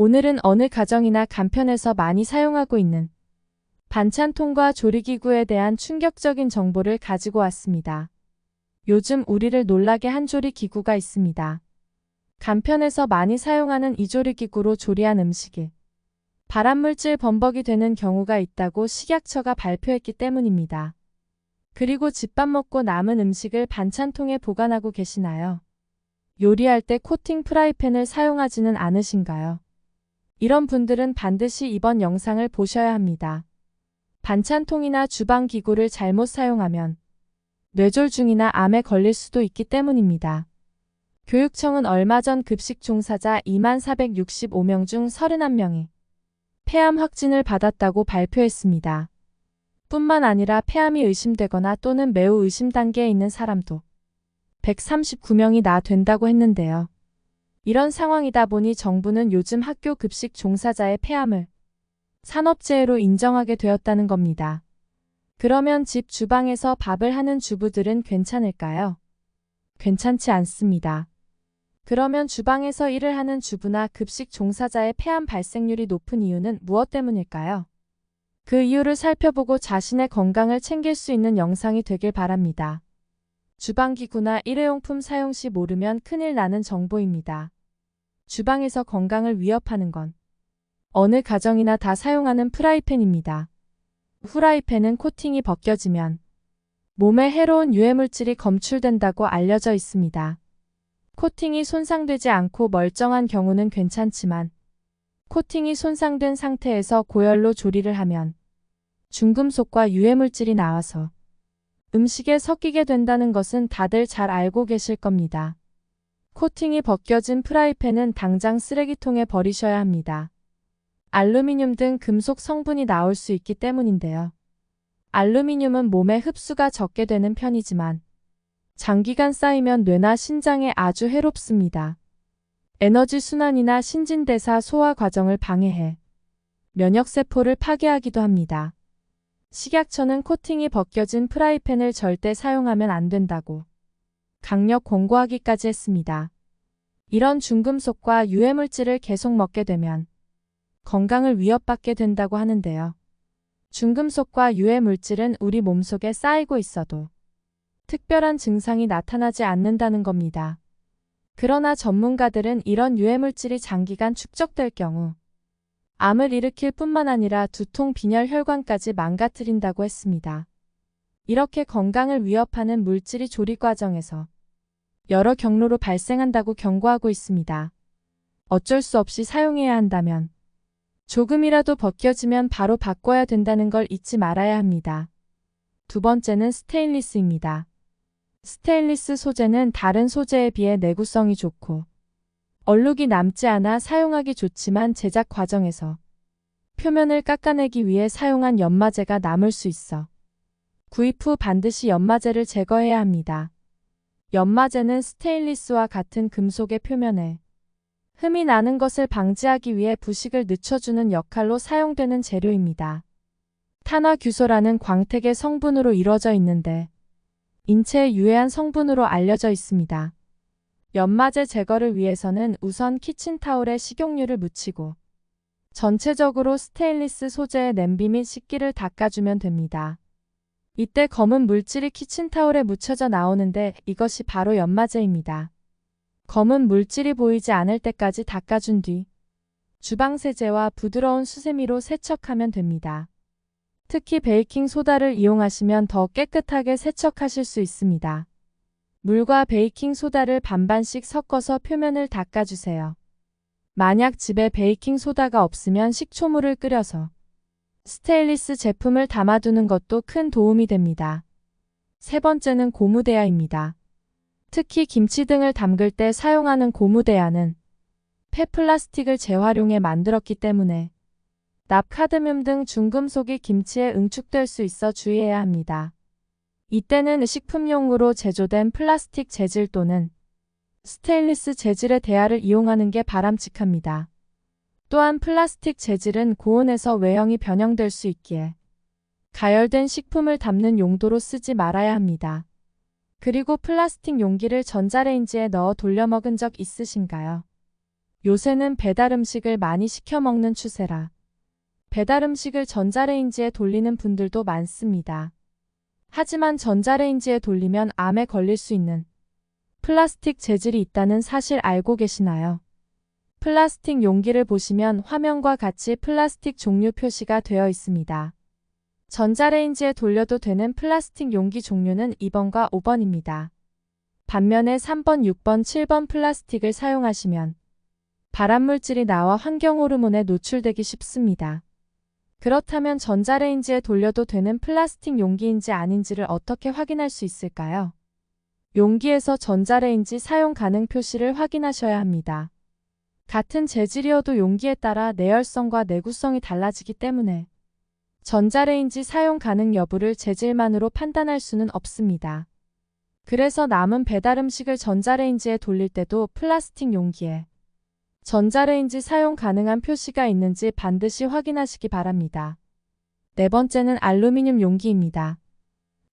오늘은 어느 가정이나 간편에서 많이 사용하고 있는 반찬통과 조리기구에 대한 충격적인 정보를 가지고 왔습니다. 요즘 우리를 놀라게 한 조리기구가 있습니다. 간편에서 많이 사용하는 이 조리기구로 조리한 음식이 발암물질 범벅이 되는 경우가 있다고 식약처가 발표했기 때문입니다. 그리고 집밥 먹고 남은 음식을 반찬통에 보관하고 계시나요? 요리할 때 코팅 프라이팬을 사용하지는 않으신가요? 이런 분들은 반드시 이번 영상을 보셔야 합니다. 반찬통이나 주방기구를 잘못 사용하면 뇌졸중이나 암에 걸릴 수도 있기 때문입니다. 교육청은 얼마 전 급식 종사자 2465명 중 31명이 폐암 확진을 받았다고 발표했습니다. 뿐만 아니라 폐암이 의심되거나 또는 매우 의심 단계에 있는 사람도 139명이나 된다고 했는데요. 이런 상황이다 보니 정부는 요즘 학교 급식 종사자의 폐암을 산업재해로 인정하게 되었다는 겁니다. 그러면 집 주방에서 밥을 하는 주부들은 괜찮을까요? 괜찮지 않습니다. 그러면 주방에서 일을 하는 주부나 급식 종사자의 폐암 발생률이 높은 이유는 무엇 때문일까요? 그 이유를 살펴보고 자신의 건강을 챙길 수 있는 영상이 되길 바랍니다. 주방기구나 일회용품 사용 시 모르면 큰일 나는 정보입니다. 주방에서 건강을 위협하는 건 어느 가정이나 다 사용하는 프라이팬입니다. 후라이팬은 코팅이 벗겨지면 몸에 해로운 유해물질이 검출된다고 알려져 있습니다. 코팅이 손상되지 않고 멀쩡한 경우는 괜찮지만 코팅이 손상된 상태에서 고열로 조리를 하면 중금속과 유해물질이 나와서 음식에 섞이게 된다는 것은 다들 잘 알고 계실 겁니다. 코팅이 벗겨진 프라이팬은 당장 쓰레기통에 버리셔야 합니다. 알루미늄 등 금속 성분이 나올 수 있기 때문인데요. 알루미늄은 몸에 흡수가 적게 되는 편이지만 장기간 쌓이면 뇌나 신장에 아주 해롭습니다. 에너지 순환이나 신진대사 소화 과정을 방해해 면역세포를 파괴하기도 합니다. 식약처는 코팅이 벗겨진 프라이팬을 절대 사용하면 안 된다고 강력 권고하기까지 했습니다. 이런 중금속과 유해물질을 계속 먹게 되면 건강을 위협받게 된다고 하는데요. 중금속과 유해물질은 우리 몸속에 쌓이고 있어도 특별한 증상이 나타나지 않는다는 겁니다. 그러나 전문가들은 이런 유해물질이 장기간 축적될 경우 암을 일으킬 뿐만 아니라 두통, 빈혈, 혈관까지 망가뜨린다고 했습니다. 이렇게 건강을 위협하는 물질이 조리 과정에서 여러 경로로 발생한다고 경고하고 있습니다. 어쩔 수 없이 사용해야 한다면 조금이라도 벗겨지면 바로 바꿔야 된다는 걸 잊지 말아야 합니다. 두 번째는 스테인리스입니다. 스테인리스 소재는 다른 소재에 비해 내구성이 좋고 얼룩이 남지 않아 사용하기 좋지만 제작 과정에서 표면을 깎아내기 위해 사용한 연마제가 남을 수 있어 구입 후 반드시 연마제를 제거해야 합니다. 연마제는 스테인리스와 같은 금속의 표면에 흠이 나는 것을 방지하기 위해 부식을 늦춰주는 역할로 사용되는 재료입니다. 탄화규소라는 광택의 성분으로 이루어져 있는데 인체에 유해한 성분으로 알려져 있습니다. 연마제 제거를 위해서는 우선 키친타올에 식용유를 묻히고 전체적으로 스테인리스 소재의 냄비 및 식기를 닦아주면 됩니다. 이때 검은 물질이 키친타올에 묻혀져 나오는데 이것이 바로 연마제입니다. 검은 물질이 보이지 않을 때까지 닦아준 뒤 주방세제와 부드러운 수세미로 세척하면 됩니다. 특히 베이킹소다를 이용하시면 더 깨끗하게 세척하실 수 있습니다. 물과 베이킹소다를 반반씩 섞어서 표면을 닦아주세요. 만약 집에 베이킹소다가 없으면 식초물을 끓여서 스테인리스 제품을 담아두는 것도 큰 도움이 됩니다. 세 번째는 고무대야입니다. 특히 김치 등을 담글 때 사용하는 고무대야는 폐플라스틱을 재활용해 만들었기 때문에 납카드뮴 등 중금속이 김치에 응축될 수 있어 주의해야 합니다. 이때는 식품용으로 제조된 플라스틱 재질 또는 스테인리스 재질의 대야를 이용하는 게 바람직합니다. 또한 플라스틱 재질은 고온에서 외형이 변형될 수 있기에 가열된 식품을 담는 용도로 쓰지 말아야 합니다. 그리고 플라스틱 용기를 전자레인지에 넣어 돌려 먹은 적 있으신가요? 요새는 배달 음식을 많이 시켜 먹는 추세라 배달 음식을 전자레인지에 돌리는 분들도 많습니다. 하지만 전자레인지에 돌리면 암에 걸릴 수 있는 플라스틱 재질이 있다는 사실 알고 계시나요? 플라스틱 용기를 보시면 화면과 같이 플라스틱 종류 표시가 되어 있습니다. 전자레인지에 돌려도 되는 플라스틱 용기 종류는 2번과 5번입니다. 반면에 3번, 6번, 7번 플라스틱을 사용하시면 발암물질이 나와 환경호르몬에 노출되기 쉽습니다. 그렇다면 전자레인지에 돌려도 되는 플라스틱 용기인지 아닌지를 어떻게 확인할 수 있을까요? 용기에서 전자레인지 사용 가능 표시를 확인하셔야 합니다. 같은 재질이어도 용기에 따라 내열성과 내구성이 달라지기 때문에 전자레인지 사용 가능 여부를 재질만으로 판단할 수는 없습니다. 그래서 남은 배달 음식을 전자레인지에 돌릴 때도 플라스틱 용기에 전자레인지 사용 가능한 표시가 있는지 반드시 확인하시기 바랍니다. 네 번째는 알루미늄 용기입니다.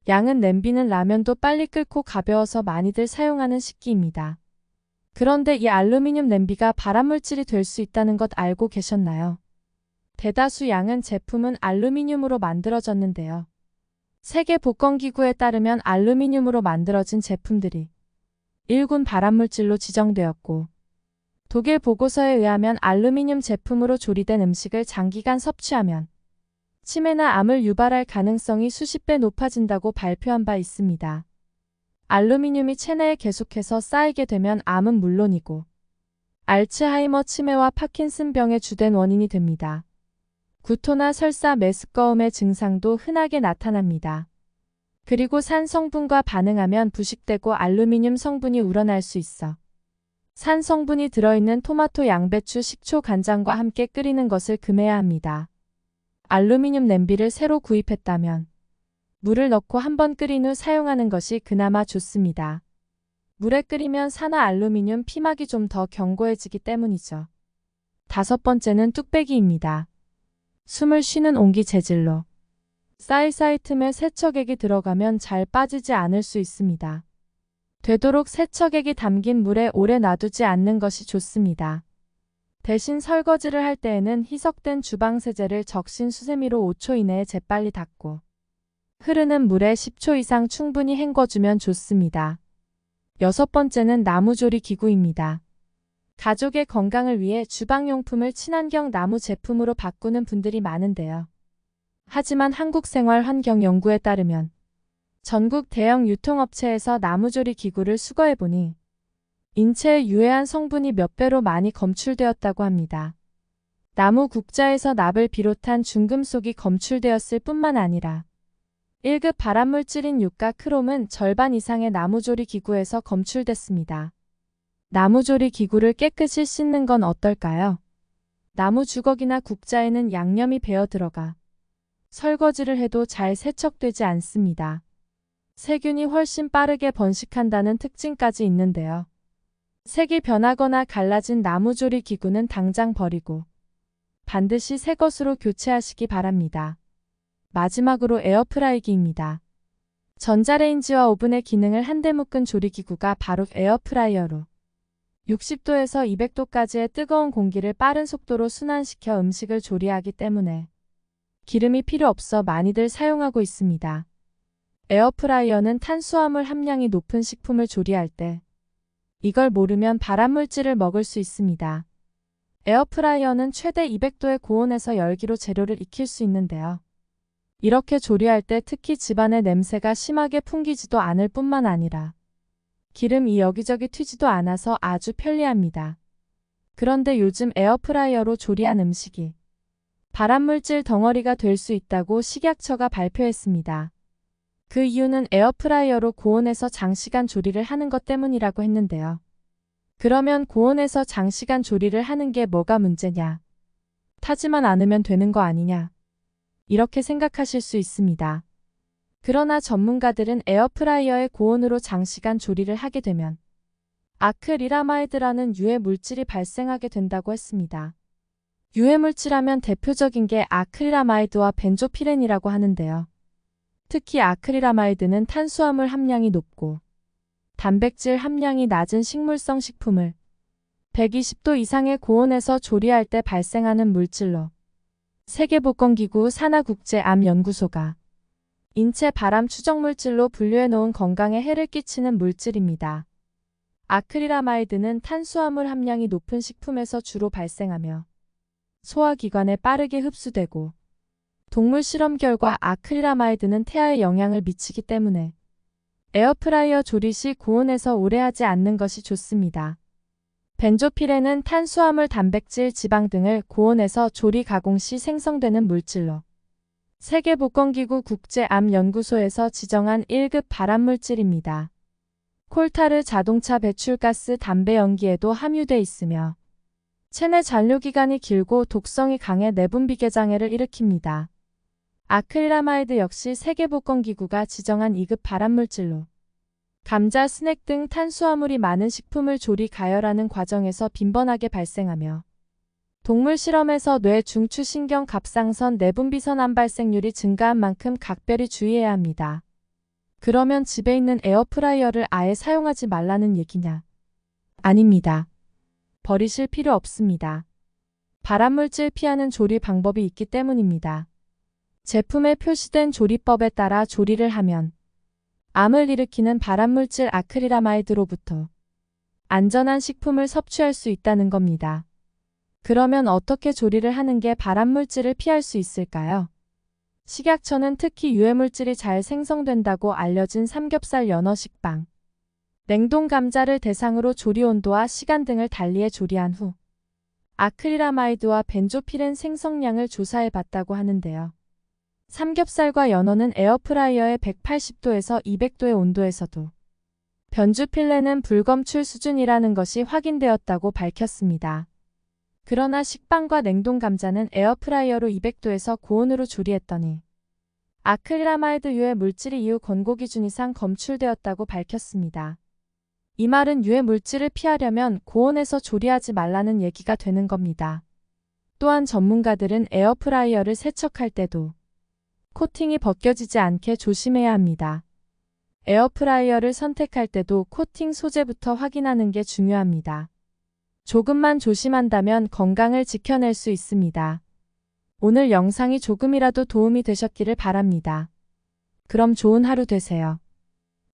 양은 냄비는 라면도 빨리 끓고 가벼워서 많이들 사용하는 식기입니다. 그런데 이 알루미늄 냄비가 발암물질이 될 수 있다는 것 알고 계셨나요? 대다수 양은 제품은 알루미늄으로 만들어졌는데요. 세계 보건기구에 따르면 알루미늄으로 만들어진 제품들이 1군 발암물질로 지정되었고 독일 보고서에 의하면 알루미늄 제품으로 조리된 음식을 장기간 섭취하면 치매나 암을 유발할 가능성이 수십 배 높아진다고 발표한 바 있습니다. 알루미늄이 체내에 계속해서 쌓이게 되면 암은 물론이고 알츠하이머 치매와 파킨슨병의 주된 원인이 됩니다. 구토나 설사, 메스꺼움의 증상도 흔하게 나타납니다. 그리고 산 성분과 반응하면 부식되고 알루미늄 성분이 우러날 수 있어 산 성분이 들어있는 토마토, 양배추, 식초, 간장과 함께 끓이는 것을 금해야 합니다. 알루미늄 냄비를 새로 구입했다면 물을 넣고 한번 끓인 후 사용하는 것이 그나마 좋습니다. 물에 끓이면 산화 알루미늄 피막이 좀 더 견고해지기 때문이죠. 다섯 번째는 뚝배기입니다. 숨을 쉬는 온기 재질로 사이사이 틈에 세척액이 들어가면 잘 빠지지 않을 수 있습니다. 되도록 세척액이 담긴 물에 오래 놔두지 않는 것이 좋습니다. 대신 설거지를 할 때에는 희석된 주방세제를 적신 수세미로 5초 이내에 재빨리 닦고 흐르는 물에 10초 이상 충분히 헹궈주면 좋습니다. 여섯 번째는 나무조리 기구입니다. 가족의 건강을 위해 주방용품을 친환경 나무 제품으로 바꾸는 분들이 많은데요. 하지만 한국생활환경연구에 따르면 전국 대형 유통업체에서 나무조리 기구를 수거해보니 인체에 유해한 성분이 몇 배로 많이 검출되었다고 합니다. 나무 국자에서 납을 비롯한 중금속이 검출되었을 뿐만 아니라 1급 발암물질인 유가 크롬은 절반 이상의 나무조리 기구에서 검출됐습니다. 나무조리 기구를 깨끗이 씻는 건 어떨까요? 나무 주걱이나 국자에는 양념이 배어 들어가 설거지를 해도 잘 세척되지 않습니다. 세균이 훨씬 빠르게 번식한다는 특징까지 있는데요. 색이 변하거나 갈라진 나무조리 기구는 당장 버리고 반드시 새 것으로 교체하시기 바랍니다. 마지막으로 에어프라이기입니다. 전자레인지와 오븐의 기능을 한데 묶은 조리기구가 바로 에어프라이어로 60도에서 200도까지의 뜨거운 공기를 빠른 속도로 순환시켜 음식을 조리하기 때문에 기름이 필요 없어 많이들 사용하고 있습니다. 에어프라이어는 탄수화물 함량이 높은 식품을 조리할 때 이걸 모르면 발암물질을 먹을 수 있습니다. 에어프라이어는 최대 200도의 고온에서 열기로 재료를 익힐 수 있는데요. 이렇게 조리할 때 특히 집안의 냄새가 심하게 풍기지도 않을 뿐만 아니라 기름이 여기저기 튀지도 않아서 아주 편리합니다. 그런데 요즘 에어프라이어로 조리한 음식이 발암물질 덩어리가 될 수 있다고 식약처가 발표했습니다. 그 이유는 에어프라이어로 고온에서 장시간 조리를 하는 것 때문이라고 했는데요. 그러면 고온에서 장시간 조리를 하는 게 뭐가 문제냐? 타지만 않으면 되는 거 아니냐? 이렇게 생각하실 수 있습니다. 그러나 전문가들은 에어프라이어의 고온으로 장시간 조리를 하게 되면 아크릴아마이드라는 유해 물질이 발생하게 된다고 했습니다. 유해 물질하면 대표적인 게 아크릴아마이드와 벤조피렌이라고 하는데요. 특히 아크릴아마이드는 탄수화물 함량이 높고 단백질 함량이 낮은 식물성 식품을 120도 이상의 고온에서 조리할 때 발생하는 물질로 세계복권기구 산하국제암연구소가 인체 발암 추정물질로 분류해 놓은 건강에 해를 끼치는 물질입니다. 아크릴아마이드는 탄수화물 함량이 높은 식품에서 주로 발생하며 소화기관에 빠르게 흡수되고 동물 실험 결과 아크릴아마이드는 태아에 영향을 미치기 때문에 에어프라이어 조리 시 고온에서 오래 하지 않는 것이 좋습니다. 벤조피렌은 탄수화물, 단백질, 지방 등을 고온에서 조리 가공 시 생성되는 물질로 세계복권기구 국제암연구소에서 지정한 1급 발암물질입니다. 콜타르 자동차 배출가스, 담배 연기에도 함유돼 있으며 체내 잔류기간이 길고 독성이 강해 내분비계 장애를 일으킵니다. 아크릴아마이드 역시 세계복권기구가 지정한 2급 발암물질로 감자, 스낵 등 탄수화물이 많은 식품을 조리 가열하는 과정에서 빈번하게 발생하며 동물 실험에서 뇌 중추신경 갑상선 내분비선 암 발생률이 증가한 만큼 각별히 주의해야 합니다. 그러면 집에 있는 에어프라이어를 아예 사용하지 말라는 얘기냐? 아닙니다. 버리실 필요 없습니다. 발암물질 피하는 조리 방법이 있기 때문입니다. 제품에 표시된 조리법에 따라 조리를 하면 암을 일으키는 발암물질 아크릴아마이드로부터 안전한 식품을 섭취할 수 있다는 겁니다. 그러면 어떻게 조리를 하는 게 발암물질을 피할 수 있을까요? 식약처는 특히 유해물질이 잘 생성된다고 알려진 삼겹살, 연어, 식빵, 냉동 감자를 대상으로 조리 온도와 시간 등을 달리해 조리한 후 아크릴아마이드와 벤조피렌 생성량을 조사해 봤다고 하는데요. 삼겹살과 연어는 에어프라이어의 180도에서 200도의 온도에서도 벤조필렌은 불검출 수준이라는 것이 확인되었다고 밝혔습니다. 그러나 식빵과 냉동 감자는 에어프라이어로 200도에서 고온으로 조리했더니 아크릴아마이드 유해 물질이 이후 권고 기준 이상 검출되었다고 밝혔습니다. 이 말은 유해 물질을 피하려면 고온에서 조리하지 말라는 얘기가 되는 겁니다. 또한 전문가들은 에어프라이어를 세척할 때도 코팅이 벗겨지지 않게 조심해야 합니다. 에어프라이어를 선택할 때도 코팅 소재부터 확인하는 게 중요합니다. 조금만 조심한다면 건강을 지켜낼 수 있습니다. 오늘 영상이 조금이라도 도움이 되셨기를 바랍니다. 그럼 좋은 하루 되세요.